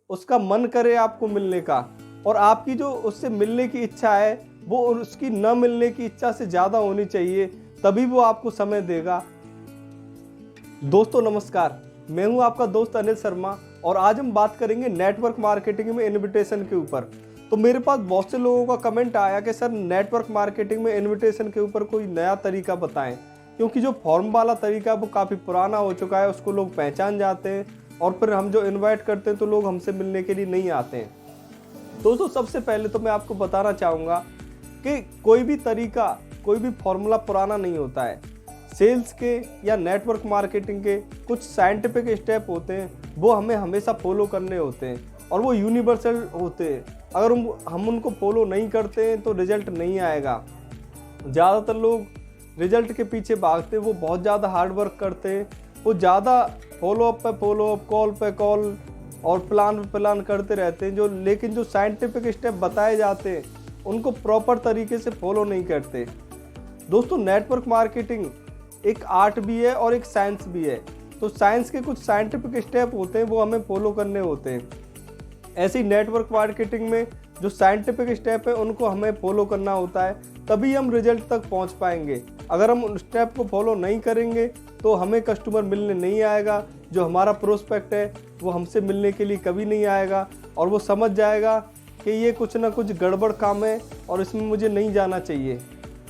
उसका मन करे आपको मिलने का, और आपकी जो उससे मिलने की इच्छा है वो उसकी न मिलने की इच्छा से ज़्यादा होनी चाहिए, तभी वो आपको समय देगा। दोस्तों नमस्कार, मैं हूं आपका दोस्त अनिल शर्मा और आज हम बात करेंगे नेटवर्क मार्केटिंग में इनविटेशन के ऊपर। तो मेरे पास बहुत से लोगों का कमेंट आया कि सर नेटवर्क मार्केटिंग में इनविटेशन के ऊपर कोई नया तरीका बताएं, क्योंकि जो फॉर्म वाला तरीका है वो काफ़ी पुराना हो चुका है, उसको लोग पहचान जाते हैं और फिर हम जो इन्वाइट करते हैं तो लोग हमसे मिलने के लिए नहीं आते हैं। दोस्तों सबसे पहले तो मैं आपको बताना चाहूँगा कि कोई भी तरीका, कोई भी फॉर्मूला पुराना नहीं होता है। सेल्स के या नेटवर्क मार्केटिंग के कुछ साइंटिफिक स्टेप होते हैं, वो हमें हमेशा फॉलो करने होते हैं और वो यूनिवर्सल होते हैं। अगर हम उनको फॉलो नहीं करते हैं तो रिजल्ट नहीं आएगा। ज़्यादातर लोग रिजल्ट के पीछे भागते हैं, वो बहुत ज़्यादा हार्ड वर्क करते हैं, वो ज़्यादा फॉलोअप पे फॉलोअप, कॉल पे कॉल और प्लान पे प्लान करते रहते हैं, लेकिन जो साइंटिफिक स्टेप बताए जाते हैं उनको प्रॉपर तरीके से फॉलो नहीं करते। दोस्तों नेटवर्क मार्केटिंग एक आर्ट भी है और एक साइंस भी है। तो साइंस के कुछ साइंटिफिक स्टेप होते हैं वो हमें फॉलो करने होते हैं। ऐसी नेटवर्क मार्केटिंग में जो साइंटिफिक स्टेप है उनको हमें फॉलो करना होता है, तभी हम रिजल्ट तक पहुंच पाएंगे। अगर हम उन स्टेप को फॉलो नहीं करेंगे तो हमें कस्टमर मिलने नहीं आएगा, जो हमारा प्रोस्पेक्ट है वो हमसे मिलने के लिए कभी नहीं आएगा और वो समझ जाएगा कि ये कुछ ना कुछ गड़बड़ काम है और इसमें मुझे नहीं जाना चाहिए।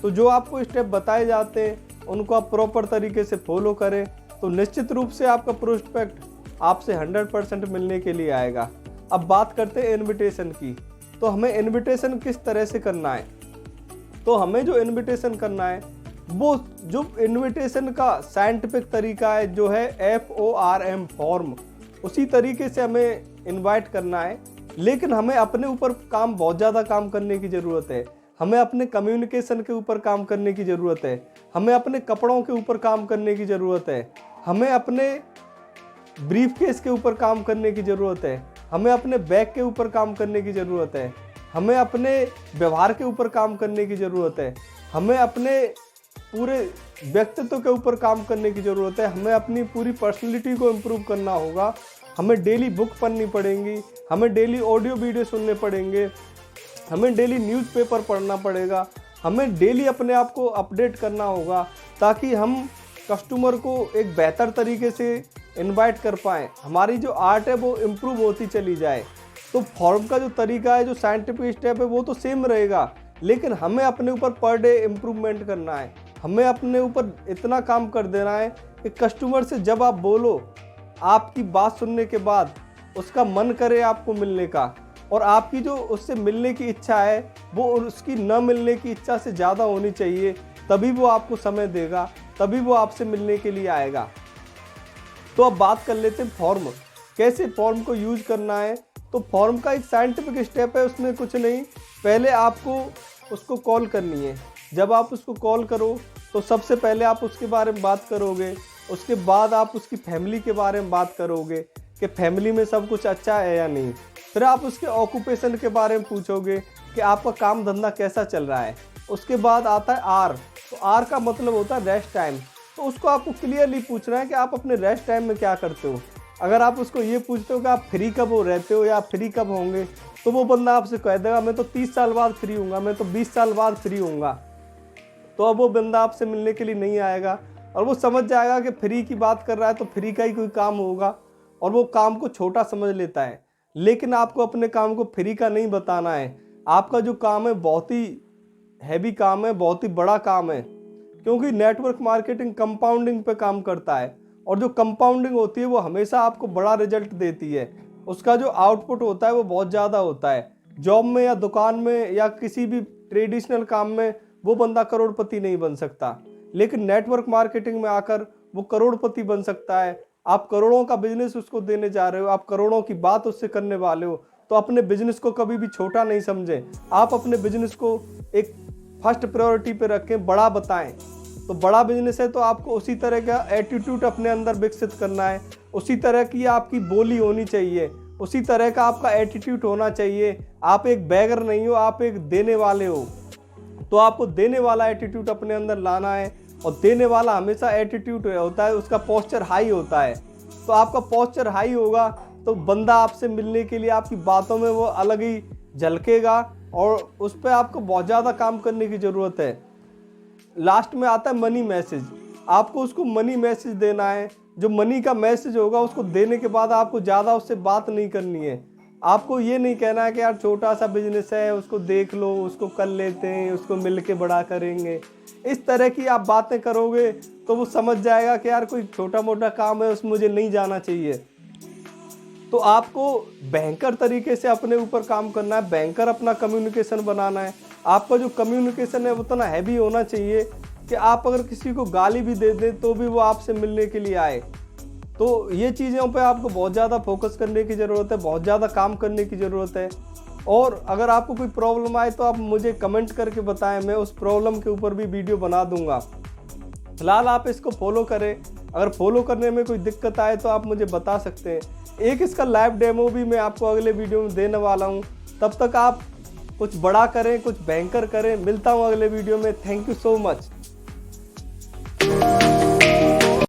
तो जो आपको स्टेप बताए जाते हैं उनको आप प्रॉपर तरीके से फॉलो करें तो निश्चित रूप से आपका प्रोस्पेक्ट आपसे 100% मिलने के लिए आएगा। अब बात करते हैं इनविटेशन की। तो हमें इनविटेशन किस तरह से करना है? तो हमें जो इनविटेशन करना है वो जो इनविटेशन का साइंटिफिक तरीका है जो है FORM फॉर्म, उसी तरीके से हमें इनवाइट करना है। लेकिन हमें अपने ऊपर बहुत ज़्यादा काम करने की ज़रूरत है। हमें अपने कम्युनिकेशन के ऊपर काम करने की ज़रूरत है। हमें अपने कपड़ों के ऊपर काम करने की ज़रूरत है। हमें अपने ब्रीफ केस के ऊपर काम करने की ज़रूरत है। हमें अपने बैग के ऊपर काम करने की ज़रूरत है। हमें अपने व्यवहार के ऊपर काम करने की ज़रूरत है। हमें अपने पूरे व्यक्तित्व के ऊपर काम करने की ज़रूरत है। हमें अपनी पूरी पर्सनैलिटी को इम्प्रूव करना होगा। हमें डेली बुक पढ़नी पड़ेंगी, हमें डेली ऑडियो वीडियो सुनने पड़ेंगे, हमें डेली न्यूज़पेपर पढ़ना पड़ेगा, हमें डेली अपने आप को अपडेट करना होगा ताकि हम कस्टमर को एक बेहतर तरीके से इनवाइट कर पाएँ। हमारी जो आर्ट है वो इम्प्रूव होती चली जाए। तो फॉर्म का जो तरीका है, जो साइंटिफिक स्टेप है वो तो सेम रहेगा, लेकिन हमें अपने ऊपर पर डे इम्प्रूवमेंट करना है। हमें अपने ऊपर इतना काम कर देना है कि कस्टमर से जब आप बोलो, आपकी बात सुनने के बाद उसका मन करे आपको मिलने का, और आपकी जो उससे मिलने की इच्छा है वो उसकी न मिलने की इच्छा से ज़्यादा होनी चाहिए, तभी वो आपको समय देगा, तभी वो आपसे मिलने के लिए आएगा। तो अब बात कर लेते हैं फॉर्म, कैसे फॉर्म को यूज़ करना है। तो फॉर्म का एक साइंटिफिक स्टेप है, उसमें कुछ नहीं, पहले आपको उसको कॉल करनी है। जब आप उसको कॉल करो तो सबसे पहले आप उसके बारे में बात करोगे, उसके बाद आप उसकी फैमिली के बारे में बात करोगे कि फैमिली में सब कुछ अच्छा है या नहीं। फिर आप उसके ऑक्यूपेशन के बारे में पूछोगे कि आपका काम धंधा कैसा चल रहा है। उसके बाद आता है आर। तो आर का मतलब होता है रेस्ट टाइम। तो उसको आपको क्लियरली पूछना है कि आप अपने रेस्ट टाइम में क्या करते हो। अगर आप उसको ये पूछते हो कि आप फ्री कब हो रहते हो या फ्री कब होंगे, तो वो बंदा आपसे कह देगा मैं तो 30 साल बाद फ्री हूँगा, मैं तो 20 साल बाद फ्री हूँगा। तो अब वो बंदा आपसे मिलने के लिए नहीं आएगा और वो समझ जाएगा कि फ्री की बात कर रहा है तो फ्री का ही कोई काम होगा, और वो काम को छोटा समझ लेता है। लेकिन आपको अपने काम को फ्री का नहीं बताना है। आपका जो काम है बहुत ही हैवी काम है, बहुत ही बड़ा काम है, क्योंकि नेटवर्क मार्केटिंग कंपाउंडिंग पे काम करता है, और जो कंपाउंडिंग होती है वो हमेशा आपको बड़ा रिजल्ट देती है। उसका जो आउटपुट होता है वो बहुत ज़्यादा होता है। जॉब में या दुकान में या किसी भी ट्रेडिशनल काम में वो बंदा करोड़पति नहीं बन सकता, लेकिन नेटवर्क मार्केटिंग में आकर वो करोड़पति बन सकता है। आप करोड़ों का बिजनेस उसको देने जा रहे हो, आप करोड़ों की बात उससे करने वाले हो, तो अपने बिजनेस को कभी भी छोटा नहीं समझें। आप अपने बिजनेस को एक फर्स्ट प्रायोरिटी पे रखें, बड़ा बताएं। तो बड़ा बिजनेस है तो आपको उसी तरह का एटीट्यूड अपने अंदर विकसित करना है, उसी तरह की आपकी बोली होनी चाहिए, उसी तरह का आपका एटीट्यूड होना चाहिए। आप एक बैगर नहीं हो, आप एक देने वाले हो। तो आपको देने वाला एटीट्यूड अपने अंदर लाना है, और देने वाला हमेशा एटीट्यूड होता है, उसका पोस्चर हाई होता है। तो आपका पोस्चर हाई होगा तो तो बंदा आपसे मिलने के लिए आपकी बातों में वो अलग ही झलकेगा और उस पर आपको बहुत ज़्यादा काम करने की ज़रूरत है। लास्ट में आता है मनी मैसेज। आपको उसको मनी मैसेज देना है। जो मनी का मैसेज होगा उसको देने के बाद आपको ज़्यादा उससे बात नहीं करनी है। आपको ये नहीं कहना है कि यार छोटा सा बिजनेस है, उसको देख लो, उसको कर लेते हैं, उसको मिल के बड़ा करेंगे। इस तरह की आप बातें करोगे तो वो समझ जाएगा कि यार कोई छोटा मोटा काम है, उसमें मुझे नहीं जाना चाहिए। तो आपको बैंकर तरीके से अपने ऊपर काम करना है, बैंकर अपना कम्युनिकेशन बनाना है। आपका जो कम्युनिकेशन है वो उतना हैवी होना चाहिए कि आप अगर किसी को गाली भी दे दें तो भी वो आपसे मिलने के लिए आए। तो ये चीज़ों पे आपको बहुत ज़्यादा फोकस करने की ज़रूरत है, बहुत ज़्यादा काम करने की ज़रूरत है। और अगर आपको कोई प्रॉब्लम आए तो आप मुझे कमेंट करके बताएं, मैं उस प्रॉब्लम के ऊपर भी वीडियो बना दूंगा। फिलहाल आप इसको फॉलो करें। अगर फॉलो करने में कोई दिक्कत आए तो आप मुझे बता सकते हैं। एक इसका लाइव डेमो भी मैं आपको अगले वीडियो में देने वाला हूँ। तब तक आप कुछ बड़ा करें, कुछ बैंकर करें। मिलता हूँ अगले वीडियो में। Thank you so much.